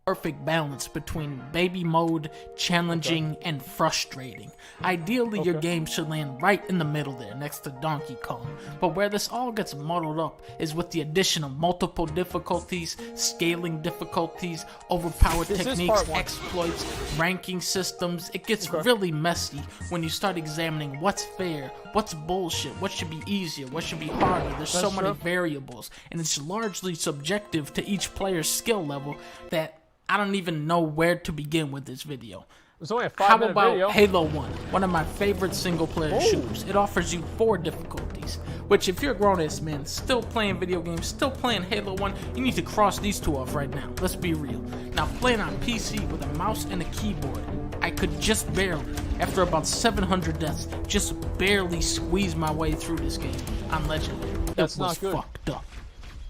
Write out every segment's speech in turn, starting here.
perfect balance between baby mode, challenging, and frustrating. Ideally, your game should land right in the middle there, next to Donkey Kong. But where this all gets muddled up is with the addition of multiple difficulties, scaling difficulties, overpowered techniques, exploits, ranking systems. It gets really messy when you start examining what's fair, what's bullshit, what should be easier, what should be harder. There's so many variables, and it's largely subjective to each player's skill level that I don't even know where to begin with this video. It's only a 5-minute video. How about Halo 1, one of my favorite single-player shooters? It offers you 4 difficulties, which if you're a grown-ass man still playing video games, still playing Halo 1, you need to cross these 2 off right now. Let's be real. Now, playing on PC with a mouse and a keyboard, I could just barely, after about 700 deaths, just barely squeeze my way through this game on Legendary. That's not good. Fucked up.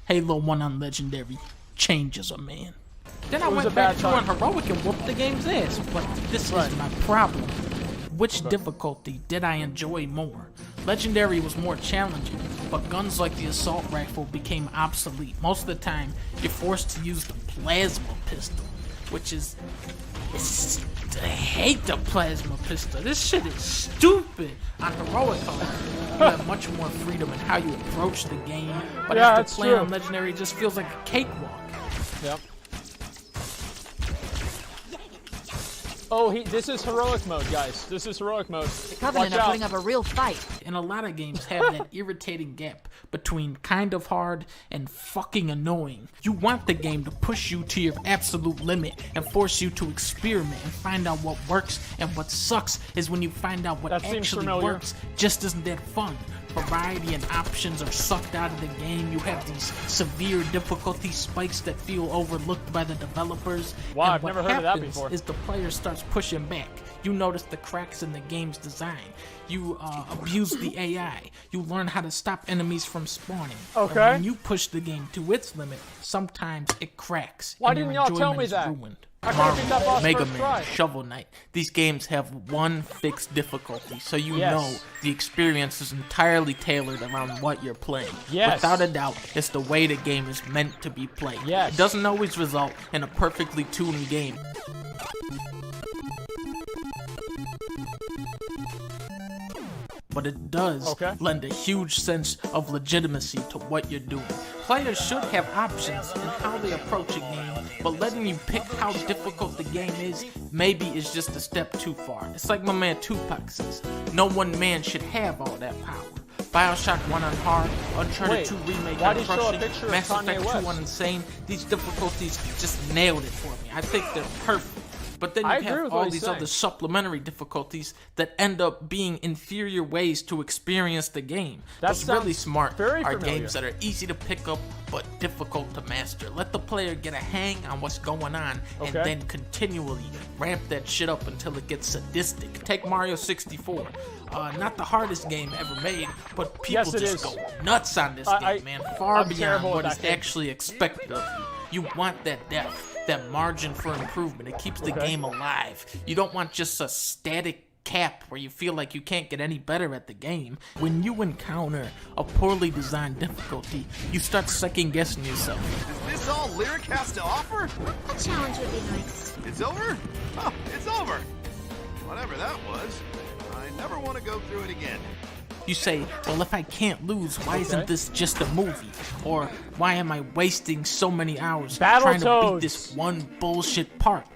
Halo 1 on Legendary changes a man. Then I went back to on Heroic and whooped the game's ass, but this is my problem. Which difficulty did I enjoy more? Legendary was more challenging, but guns like the assault rifle became obsolete. Most of the time, you're forced to use the plasma pistol, which is... I hate the plasma pistol. This shit is stupid. On Heroic, you have much more freedom in how you approach the game, but after playing on Legendary, it just feels like a cakewalk. Yep. Oh, this is heroic mode, guys. This is heroic mode. The Covenant are putting up a real fight. And a lot of games have that irritating gap between kind of hard and fucking annoying. You want the game to push you to your absolute limit and force you to experiment and find out what works, and what sucks is when you find out what actually works just isn't that fun. Variety and options are sucked out of the game. You have these severe difficulty spikes that feel overlooked by the developers. Wow, I've never heard of that before. Is the player starts pushing back. You notice the cracks in the game's design. You abuse the AI. You learn how to stop enemies from spawning. Okay. And when you push the game to its limit, sometimes it cracks. Why didn't y'all tell me that? Ruined. Marvel, Mega Man, Shovel Knight. These games have one fixed difficulty, so you know the experience is entirely tailored around what you're playing. Without a doubt, it's the way the game is meant to be played. It doesn't always result in a perfectly tuned game. But it does lend a huge sense of legitimacy to what you're doing. Players should have options in how they approach a game, but letting you pick how difficult the game is maybe is just a step too far. It's like my man Tupac says, no one man should have all that power. Bioshock 1 on hard, Uncharted 2 Remake on crushing, Mass Effect 2 on insane, these difficulties just nailed it for me. I think they're perfect. But then you have all these other supplementary difficulties that end up being inferior ways to experience the game. What's really smart are games that are easy to pick up but difficult to master. Let the player get a hang on what's going on and then continually ramp that shit up until it gets sadistic. Take Mario 64. Not the hardest game ever made, but people just go nuts on this game, man. Far beyond what is actually expected of you. You want that depth, that margin for improvement. It keeps the game alive. You don't want just a static cap where you feel like you can't get any better at the game. When you encounter a poorly designed difficulty, you start second guessing yourself. Is this all Lyric has to offer? A challenge would be nice. It's over? Oh, it's over. Whatever that was, I never want to go through it again. You say, well, if I can't lose, why isn't this just a movie? Or why am I wasting so many hours trying to beat this one bullshit part?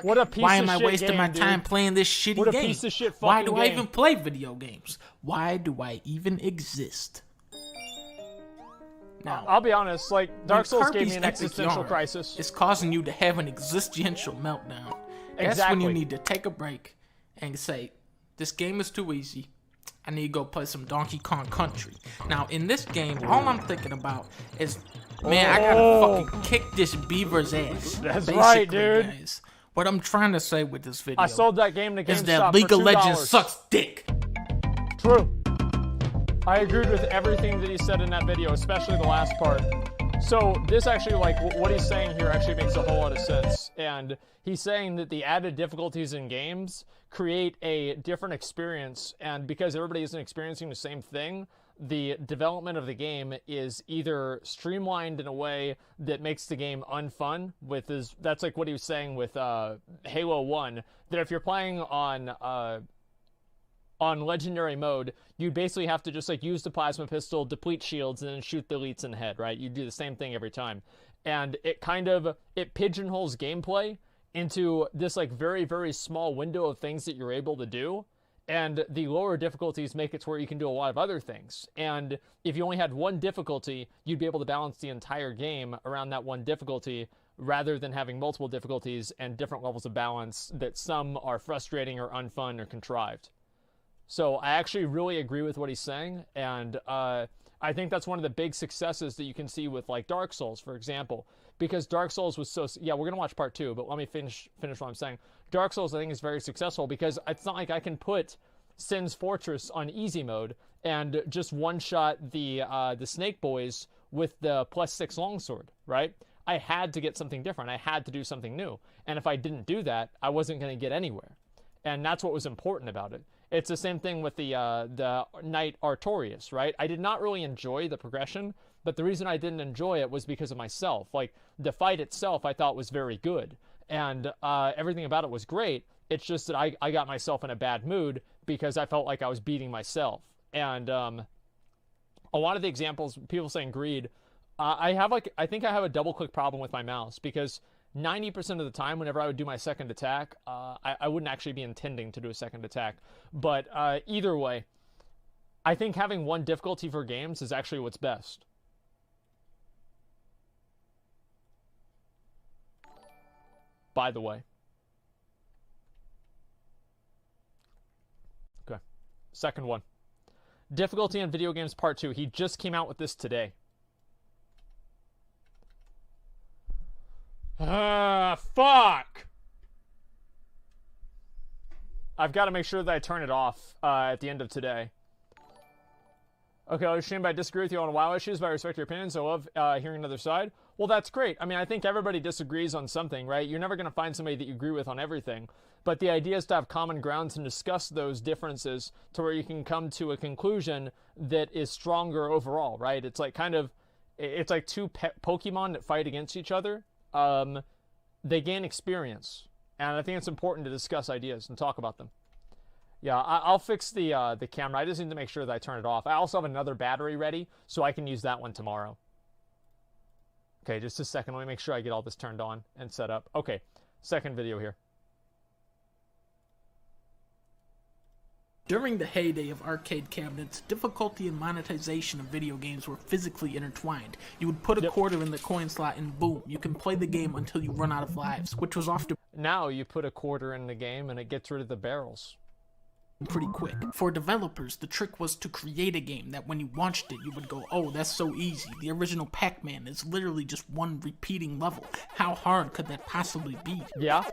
What a piece of shit. Why am I wasting my time playing this shitty game? What a piece of shit fucking Why do I game. even play video games? Why do I even exist? Now, I'll be honest, like, Dark Souls gave me an existential crisis. It's causing you to have an existential meltdown. That's when you need to take a break and say, this game is too easy. I need to go play some Donkey Kong Country. Now, in this game, all I'm thinking about is, man, I gotta fucking kick this beaver's ass. That's right, dude. Guys. What I'm trying to say with this video I sold that game to GameStop is that League of Legends sucks dick. True. I agreed with everything that he said in that video, especially the last part. So this actually, like, what he's saying here actually makes a whole lot of sense. And he's saying that the added difficulties in games create a different experience. And because everybody isn't experiencing the same thing, the development of the game is either streamlined in a way that makes the game unfun. That's like what he was saying with Halo 1, that if you're playing on legendary mode, you basically have to just like use the plasma pistol, deplete shields, and then shoot the elites in the head, right? You do the same thing every time. And it pigeonholes gameplay into this like very, very small window of things that you're able to do. And the lower difficulties make it to where you can do a lot of other things. And if you only had one difficulty, you'd be able to balance the entire game around that one difficulty, rather than having multiple difficulties and different levels of balance that some are frustrating or unfun or contrived. So I actually really agree with what he's saying, and I think that's one of the big successes that you can see with like Dark Souls, for example, because Dark Souls was so... Yeah, we're going to watch part 2, but let me finish what I'm saying. Dark Souls, I think, is very successful because it's not like I can put Sin's Fortress on easy mode and just one-shot the Snake Boys with the +6 longsword, right? I had to get something different. I had to do something new. And if I didn't do that, I wasn't going to get anywhere. And that's what was important about it. It's the same thing with the Knight Artorias, right? I did not really enjoy the progression, but the reason I didn't enjoy it was because of myself. Like, the fight itself I thought was very good, and everything about it was great. It's just that I got myself in a bad mood because I felt like I was beating myself. And a lot of the examples, people saying greed, I think I have a double-click problem with my mouse, because 90% of the time, whenever I would do my second attack, I wouldn't actually be intending to do a second attack. But either way, I think having one difficulty for games is actually what's best. By the way. Okay. Second one. Difficulty in Video Games Part 2. He just came out with this today. Fuck! I've got to make sure that I turn it off at the end of today. Okay, I was ashamed I disagree with you on WoW issues, but I respect your opinions. I love hearing another side. Well, that's great. I mean, I think everybody disagrees on something, right? You're never going to find somebody that you agree with on everything. But the idea is to have common grounds and discuss those differences to where you can come to a conclusion that is stronger overall, right? It's like it's like two Pokemon that fight against each other. They gain experience, and I think it's important to discuss ideas and talk about them. Yeah, I'll fix the camera. I just need to make sure that I turn it off. I also have another battery ready, so I can use that one tomorrow. Okay, just a second. Let me make sure I get all this turned on and set up. Okay, second video here. During the heyday of arcade cabinets, difficulty and monetization of video games were physically intertwined. You would put a quarter in the coin slot and boom, you can play the game until you run out of lives, which was often... Now you put a quarter in the game and it gets rid of the barrels. Pretty quick. For developers, the trick was to create a game that when you launched it, you would go, oh, that's so easy. The original Pac-Man is literally just one repeating level. How hard could that possibly be? Yeah.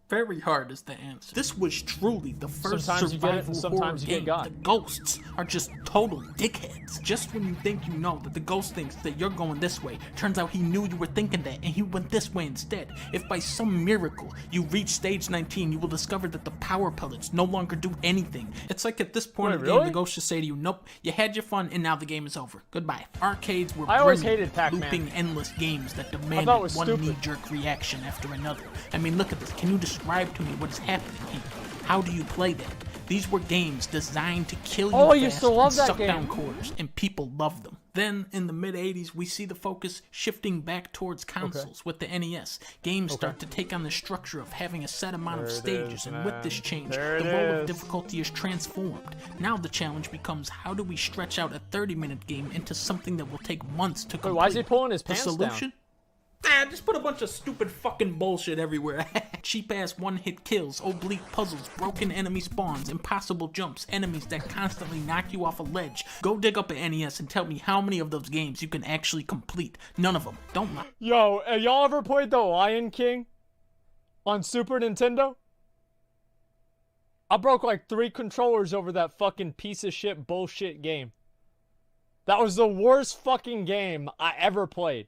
Very hard is the answer. This was truly the first survival horror game. The ghosts are just total dickheads. Just when you think you know that the ghost thinks that you're going this way, turns out he knew you were thinking that and he went this way instead. If by some miracle you reach stage 19, you will discover that the power pellets no longer do anything. It's like at this point of the game, the ghost just say to you, nope, you had your fun and now the game is over. Goodbye. Arcades were looping endless games that demanded one knee-jerk reaction after another. I mean, look at this. Can you describe to me what is happening here? How do you play that? These were games designed to kill you fast and suck down quarters, and people loved them. Then, in the mid-80s, we see the focus shifting back towards consoles with the NES. Games start to take on the structure of having a set amount of stages, and with this change, the role of difficulty is transformed. Now the challenge becomes, how do we stretch out a 30-minute game into something that will take months to complete? Wait, why is he pulling his pants down? The solution? Just put a bunch of stupid fucking bullshit everywhere. Cheap-ass one-hit kills, oblique puzzles, broken enemy spawns, impossible jumps, enemies that constantly knock you off a ledge. Go dig up an NES and tell me how many of those games you can actually complete. None of them. Don't lie. Yo, y'all ever played The Lion King on Super Nintendo? I broke like 3 controllers over that fucking piece of shit bullshit game. That was the worst fucking game I ever played.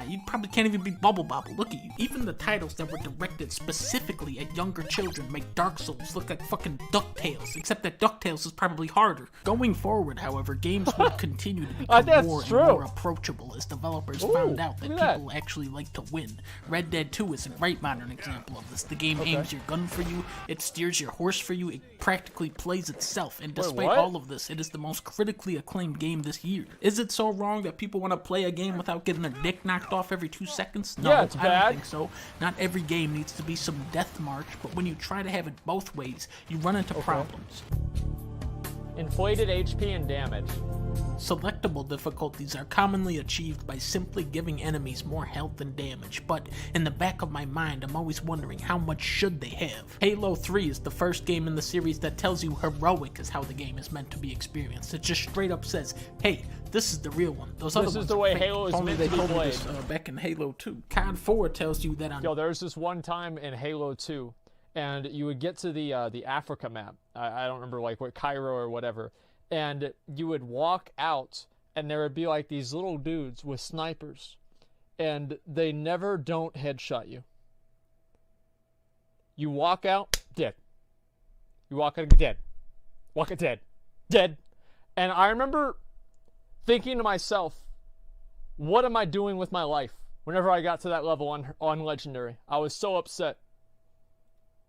You probably can't even be Bubble Bobble. Look at you. Even the titles that were directed specifically at younger children make Dark Souls look like fucking DuckTales, except that DuckTales is probably harder. Going forward, however, games will continue to become more and more approachable as developers found out that people actually like to win. Red Dead 2 is a great modern example of this. The game aims your gun for you, it steers your horse for you, it practically plays itself, and despite all of this, it is the most critically acclaimed game this year. Is it so wrong that people want to play a game without getting their dick knocked off every 2 seconds? No, it's bad. I don't think so. Not every game needs to be some death march, but when you try to have it both ways, you run into problems. Inflated HP and damage. Selectable difficulties are commonly achieved by simply giving enemies more health and damage, but in the back of my mind, I'm always wondering how much should they have. Halo 3 is the first game in the series that tells you heroic is how the game is meant to be experienced. It just straight up says, hey, this is the real one. Those other ones is the way fake. Halo is Only meant they to be told me played. this back in Halo 2. COD 4 tells you that on... Yo, there's this one time in Halo 2, and you would get to the Africa map. I don't remember like what, Cairo or whatever. And you would walk out, and there would be like these little dudes with snipers, and they never don't headshot you. You walk out, dead. You walk out, dead. Walk out, dead. Dead. And I remember thinking to myself, what am I doing with my life? Whenever I got to that level on Legendary, I was so upset.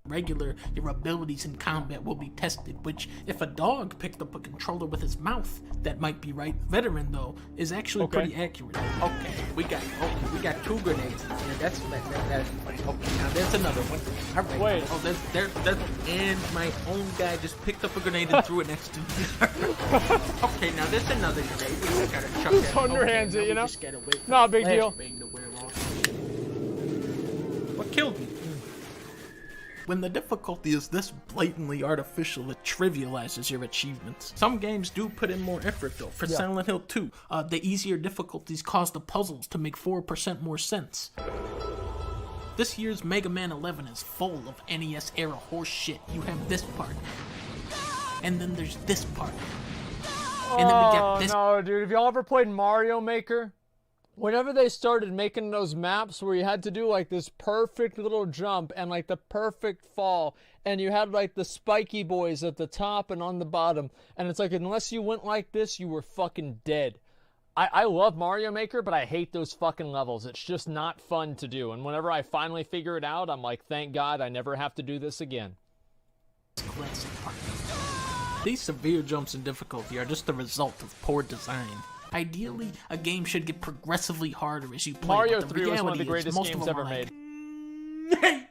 Regular, your abilities in combat will be tested, which if a dog picked up a controller with his mouth, that might be right. Veteran, though, is actually pretty accurate. Okay, we got 2 grenades in here. That's fine. Okay, now there's another one. All right. Wait. Oh, there's and my own guy just picked up a grenade and threw it next to me. Okay, now there's another grenade. We just gotta chuck Just that. underhands it, you know? Just gotta wait for Not a the big deal. flashbang to wear off. What killed me? When the difficulty is this blatantly artificial, it trivializes your achievements. Some games do put in more effort though. For Silent Hill 2, the easier difficulties cause the puzzles to make 4% more sense. This year's Mega Man 11 is full of NES era horse shit. You have this part, and then there's this part, and then we got this. No, dude, have y'all ever played Mario Maker? Whenever they started making those maps where you had to do like this perfect little jump and like the perfect fall, and you had like the spiky boys at the top and on the bottom, and it's like unless you went like this, you were fucking dead. I love Mario Maker, but I hate those fucking levels. It's just not fun to do. And whenever I finally figure it out, I'm like, thank God I never have to do this again. These severe jumps in difficulty are just the result of poor design. Ideally, a game should get progressively harder as you play. Mario but the 3 was one of the reality is greatest games ever like, made.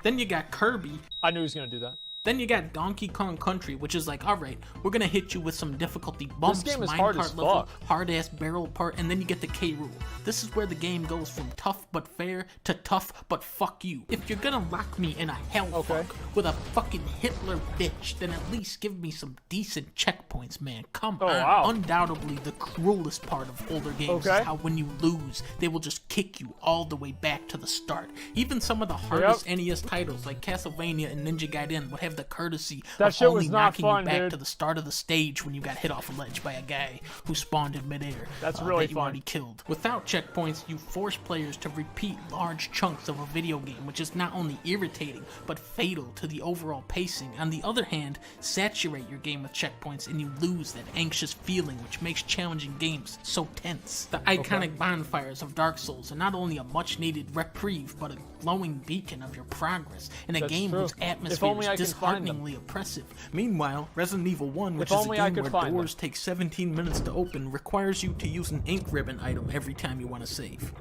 Then you got Kirby. I knew he was gonna do that. Then you got Donkey Kong Country, which is like, alright, we're gonna hit you with some difficulty bumps, This game is hard as fuck. hard-ass barrel part, and then you get the K. Rool. This is where the game goes from tough but fair to tough but fuck you. If you're gonna lock me in a hellfuck with a fucking Hitler bitch, then at least give me some decent checkpoints, man. Come on. wow. Undoubtedly, the cruelest part of older games is how when you lose, they will just kick you all the way back to the start. Even some of the hardest NES titles, like Castlevania and Ninja Gaiden, would have the courtesy of only knocking you back to the start of the stage when you got hit off a ledge by a guy who spawned in midair. That's really that you fun. already killed. Without checkpoints, you force players to repeat large chunks of a video game, which is not only irritating, but fatal to the overall pacing. On the other hand, saturate your game with checkpoints and you lose that anxious feeling which makes challenging games so tense. The iconic bonfires of Dark Souls are not only a much-needed reprieve, but a glowing beacon of your progress in a game whose atmosphere is dishearteningly oppressive. Meanwhile, Resident Evil 1, which is a game where doors take 17 minutes to open, requires you to use an ink ribbon item every time you want to save.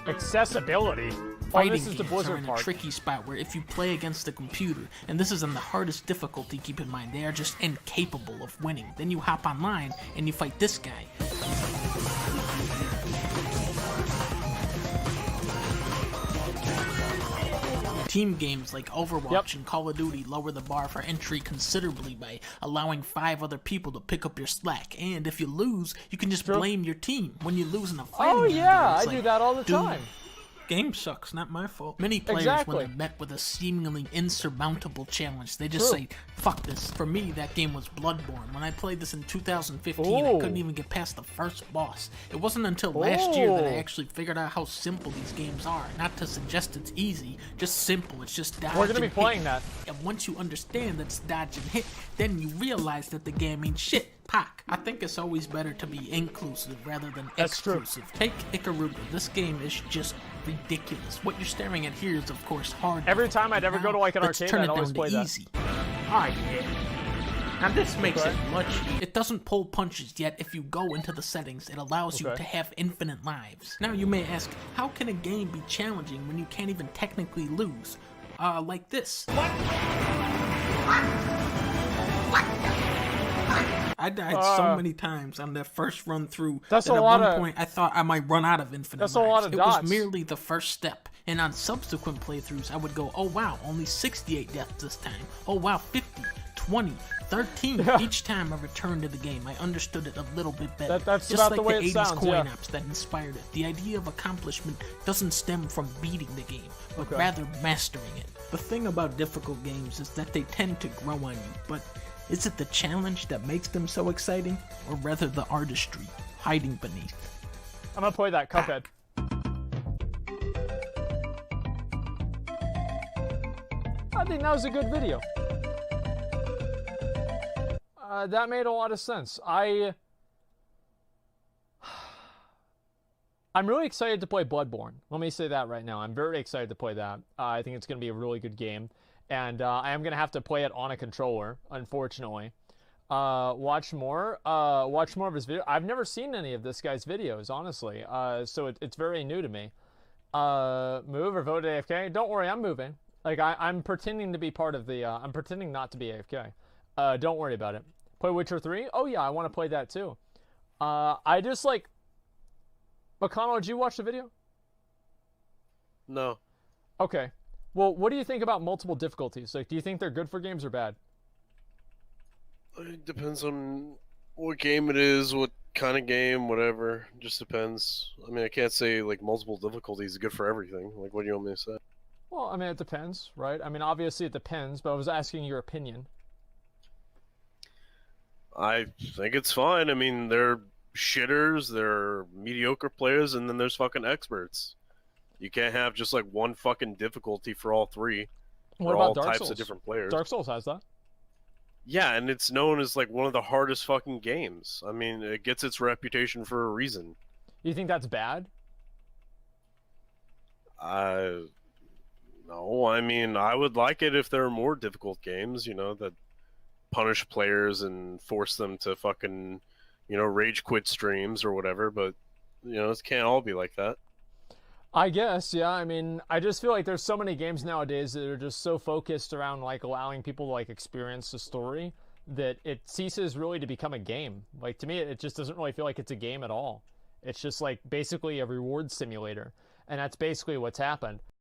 Accessibility? Fighting this is the games Blizzard are in part. a tricky spot where if you play against the computer, and this is on the hardest difficulty, keep in mind, they are just incapable of winning. Then you hop online and you fight this guy. Team games like Overwatch and Call of Duty lower the bar for entry considerably by allowing 5 other people to pick up your slack, and if you lose, you can just blame your team when you lose in a fighting game. I do that all the time. Game sucks, not my fault. Many players, Exactly. when they're met with a seemingly insurmountable challenge, they just say, fuck this. For me, that game was Bloodborne. When I played this in 2015, I couldn't even get past the first boss. It wasn't until last year that I actually figured out how simple these games are. Not to suggest it's easy, just simple. It's just dodge We're gonna be and playing hit. that. And once you understand that it's dodge and hit, then you realize that the game ain't shit. Pac. I think it's always better to be inclusive rather than exclusive. Take Ikaruga. This game is just ridiculous. What you're staring at here is, of course, hard. Every time I'd ever go to like an let's arcade, turn I'd it always down play to that. easy. Oh, yeah. Now this makes it much easier. It doesn't pull punches, yet if you go into the settings, it allows you to have infinite lives. Now you may ask, how can a game be challenging when you can't even technically lose? Like this. I died so many times on that first run through That's that a at lot one of- point I thought I might run out of infinite That's a lives. lot of It dots. was merely the first step, and on subsequent playthroughs I would go, oh wow, only 68 deaths this time. Oh wow, 50, 20, 13. Each time I returned to the game, I understood it a little bit better. That's Just about like the way it 80s sounds, coin yeah. ops that inspired it. The idea of accomplishment doesn't stem from beating the game, but rather mastering it. The thing about difficult games is that they tend to grow on you, but is it the challenge that makes them so exciting, or rather the artistry hiding beneath? I'm gonna play that Cuphead. I think that was a good video. That made a lot of sense. I'm really excited to play Bloodborne. Let me say that right now. I'm very excited to play that. I think it's going to be a really good game. And I am going to have to play it on a controller, unfortunately. Watch more of his video. I've never seen any of this guy's videos, honestly. So it's very new to me. Move or vote AFK? Don't worry, I'm moving. Like, I'm pretending to be part of the, I'm pretending not to be AFK. Don't worry about it. Play Witcher 3? Oh yeah, I want to play that too. I just like... McConnell, did you watch the video? No. Okay. Well, what do you think about multiple difficulties? Like, do you think they're good for games or bad? It depends on what game it is, what kind of game, whatever. Just depends. I mean, I can't say, like, multiple difficulties is good for everything. Like, what do you want me to say? Well, I mean, it depends, right? I mean, obviously it depends, but I was asking your opinion. I think it's fine. I mean, they're shitters, they're mediocre players, and then there's fucking experts. You can't have just, like, one fucking difficulty for all three. What for about all Dark types Souls? of different players. Dark Souls has that. Yeah, and it's known as, like, one of the hardest fucking games. I mean, it gets its reputation for a reason. You think that's bad? No, I mean, I would like it if there were more difficult games, you know, that punish players and force them to fucking, you know, rage quit streams or whatever, but, you know, it can't all be like that. I guess, yeah. I mean, I just feel like there's so many games nowadays that are just so focused around, like, allowing people to, like, experience the story that it ceases really to become a game. Like, to me, it just doesn't really feel like it's a game at all. It's just, like, basically a reward simulator. And that's basically what's happened.